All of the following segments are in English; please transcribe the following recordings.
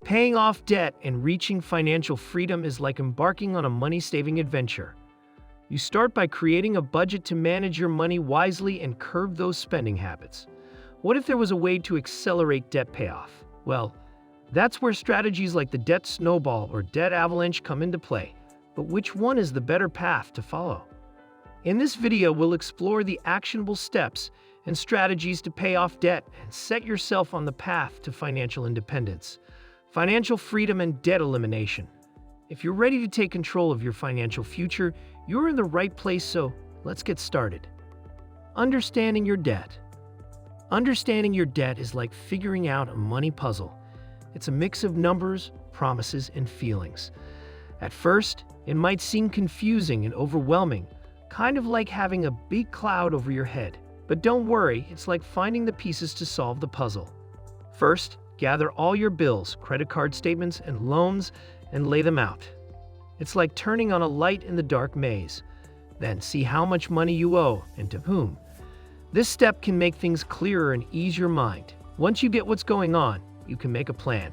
Paying off debt and reaching financial freedom is like embarking on a money-saving adventure. You start by creating a budget to manage your money wisely and curb those spending habits. What if there was a way to accelerate debt payoff? Well, that's where strategies like the debt snowball or debt avalanche come into play. But which one is the better path to follow? In this video, we'll explore the actionable steps and strategies to pay off debt and set yourself on the path to financial independence, financial freedom, and debt elimination. If you're ready to take control of your financial future, you're in the right place, so let's get started. Understanding your debt. Understanding your debt is like figuring out a money puzzle. It's a mix of numbers, promises, and feelings. At first, it might seem confusing and overwhelming, kind of like having a big cloud over your head. But don't worry, it's like finding the pieces to solve the puzzle. First, gather all your bills, credit card statements, and loans, and lay them out. It's like turning on a light in the dark maze. Then see how much money you owe and to whom. This step can make things clearer and ease your mind. Once you get what's going on, you can make a plan,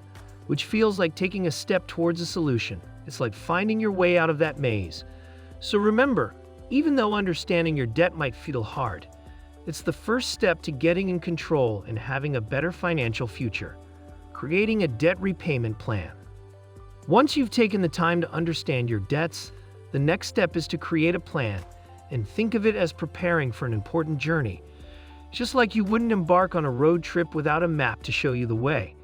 which feels like taking a step towards a solution. It's like finding your way out of that maze. So remember, even though understanding your debt might feel hard, it's the first step to getting in control and having a better financial future. Creating a debt repayment plan. Once you've taken the time to understand your debts, the next step is to create a plan and think of it as preparing for an important journey. Just like you wouldn't embark on a road trip without a map to show you the way.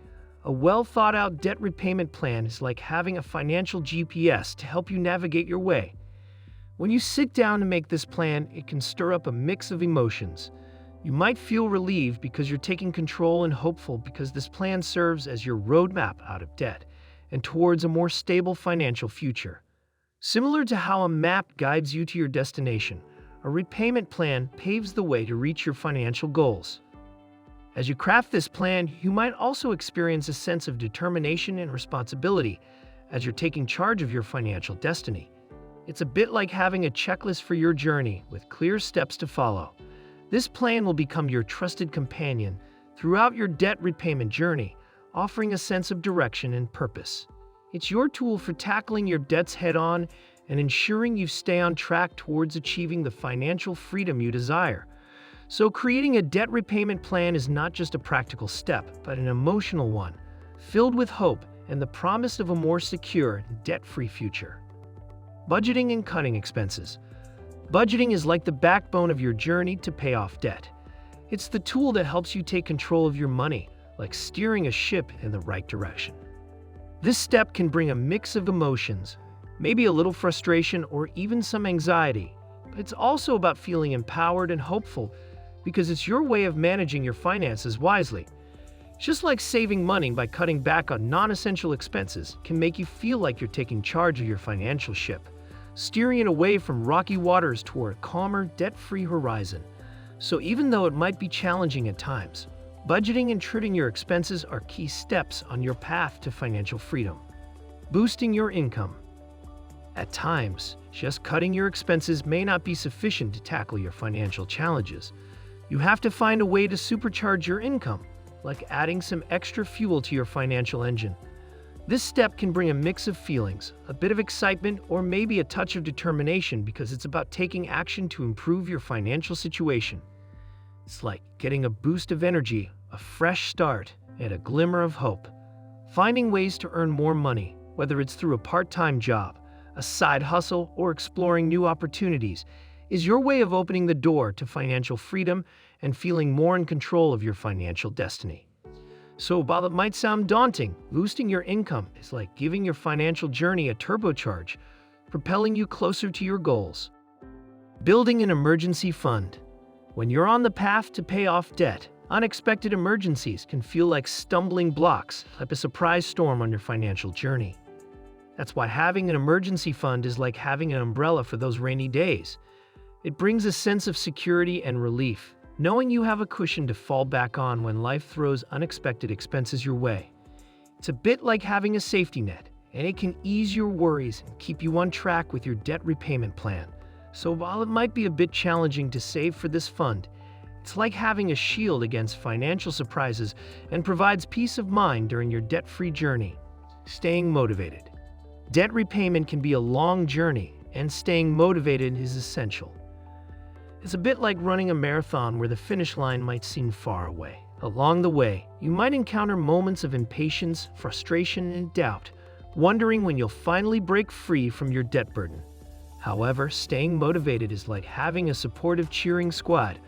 A well-thought-out debt repayment plan is like having a financial GPS to help you navigate your way. When you sit down to make this plan, it can stir up a mix of emotions. You might feel relieved because you're taking control and hopeful because this plan serves as your roadmap out of debt and towards a more stable financial future. Similar to how a map guides you to your destination, a repayment plan paves the way to reach your financial goals. As you craft this plan, you might also experience a sense of determination and responsibility as you're taking charge of your financial destiny. It's a bit like having a checklist for your journey with clear steps to follow. This plan will become your trusted companion throughout your debt repayment journey, offering a sense of direction and purpose. It's your tool for tackling your debts head-on and ensuring you stay on track towards achieving the financial freedom you desire. So creating a debt repayment plan is not just a practical step, but an emotional one, filled with hope and the promise of a more secure, debt-free future. Budgeting and cutting expenses. Budgeting is like the backbone of your journey to pay off debt. It's the tool that helps you take control of your money, like steering a ship in the right direction. This step can bring a mix of emotions, maybe a little frustration or even some anxiety, but it's also about feeling empowered and hopeful because it's your way of managing your finances wisely. Just like saving money by cutting back on non-essential expenses can make you feel like you're taking charge of your financial ship, steering it away from rocky waters toward a calmer, debt-free horizon. So even though it might be challenging at times, budgeting and trimming your expenses are key steps on your path to financial freedom. Boosting your income. At times, just cutting your expenses may not be sufficient to tackle your financial challenges. You have to find a way to supercharge your income, like adding some extra fuel to your financial engine. This step can bring a mix of feelings, a bit of excitement, or maybe a touch of determination because it's about taking action to improve your financial situation. It's like getting a boost of energy, a fresh start, and a glimmer of hope. Finding ways to earn more money, whether it's through a part-time job, a side hustle, or exploring new opportunities, is your way of opening the door to financial freedom and feeling more in control of your financial destiny. So while it might sound daunting, boosting your income is like giving your financial journey a turbocharge, propelling you closer to your goals. Building an emergency fund. When you're on the path to pay off debt, unexpected emergencies can feel like stumbling blocks, like a surprise storm on your financial journey. That's why having an emergency fund is like having an umbrella for those rainy days. It brings a sense of security and relief, knowing you have a cushion to fall back on when life throws unexpected expenses your way. It's a bit like having a safety net, and it can ease your worries and keep you on track with your debt repayment plan. So while it might be a bit challenging to save for this fund, it's like having a shield against financial surprises and provides peace of mind during your debt-free journey. staying motivated. Debt repayment can be a long journey, and staying motivated is essential. It's a bit like running a marathon where the finish line might seem far away. Along the way, you might encounter moments of impatience, frustration, and doubt, wondering when you'll finally break free from your debt burden. However, staying motivated is like having a supportive cheering squad,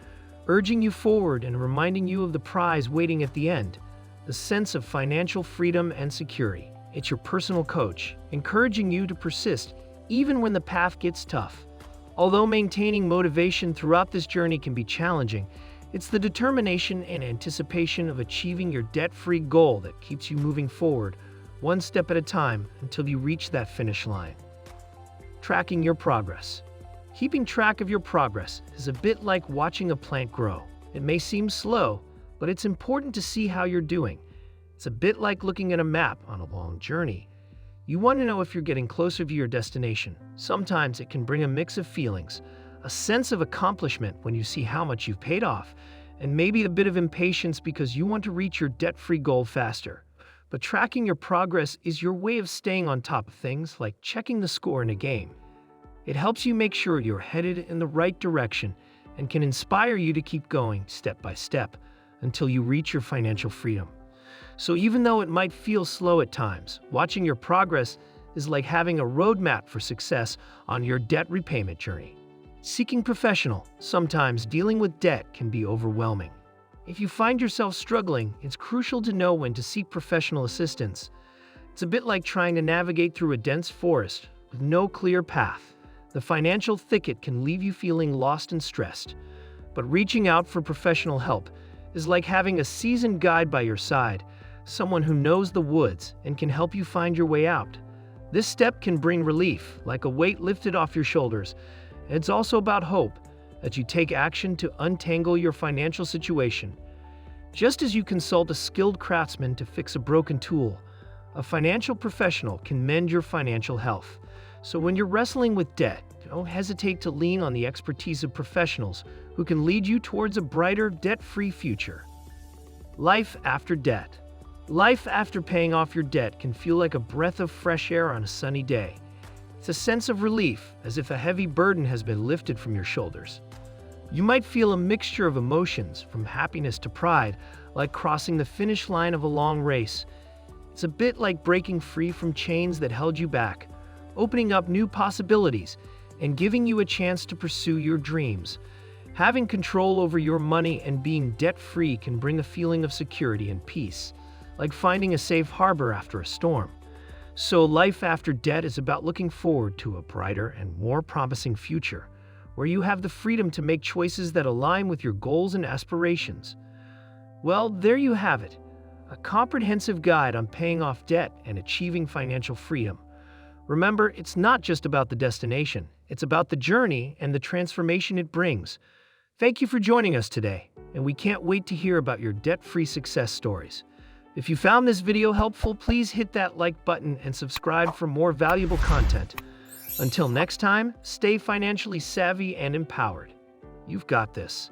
urging you forward and reminding you of the prize waiting at the end, the sense of financial freedom and security. It's your personal coach, encouraging you to persist even when the path gets tough. Although maintaining motivation throughout this journey can be challenging, it's the determination and anticipation of achieving your debt-free goal that keeps you moving forward, one step at a time until you reach that finish line. Tracking your progress. Keeping track of your progress is a bit like watching a plant grow. It may seem slow, but it's important to see how you're doing. It's a bit like looking at a map on a long journey. You want to know if you're getting closer to your destination. Sometimes it can bring a mix of feelings, a sense of accomplishment when you see how much you've paid off, and maybe a bit of impatience because you want to reach your debt-free goal faster. But tracking your progress is your way of staying on top of things, like checking the score in a game. It helps you make sure you're headed in the right direction and can inspire you to keep going step by step until you reach your financial freedom. So even though it might feel slow at times, watching your progress is like having a roadmap for success on your debt repayment journey. Seeking professional. Sometimes dealing with debt can be overwhelming. If you find yourself struggling, it's crucial to know when to seek professional assistance. It's a bit like trying to navigate through a dense forest with no clear path. The financial thicket can leave you feeling lost and stressed. But reaching out for professional help is like having a seasoned guide by your side, someone who knows the woods and can help you find your way out. This step can bring relief, like a weight lifted off your shoulders. It's also about hope, that you take action to untangle your financial situation. Just as you consult a skilled craftsman to fix a broken tool, a financial professional can mend your financial health. So when you're wrestling with debt, don't hesitate to lean on the expertise of professionals who can lead you towards a brighter, debt-free future. Life after debt. Life after paying off your debt can feel like a breath of fresh air on a sunny day. It's a sense of relief, as if a heavy burden has been lifted from your shoulders. You might feel a mixture of emotions, from happiness to pride, like crossing the finish line of a long race. It's a bit like breaking free from chains that held you back, opening up new possibilities, and giving you a chance to pursue your dreams. Having control over your money and being debt-free can bring a feeling of security and peace, like finding a safe harbor after a storm. So life after debt is about looking forward to a brighter and more promising future, where you have the freedom to make choices that align with your goals and aspirations. Well, there you have it, a comprehensive guide on paying off debt and achieving financial freedom. Remember, it's not just about the destination, it's about the journey and the transformation it brings. Thank you for joining us today, and we can't wait to hear about your debt-free success stories. If you found this video helpful, please hit that like button and subscribe for more valuable content. Until next time, stay financially savvy and empowered. You've got this.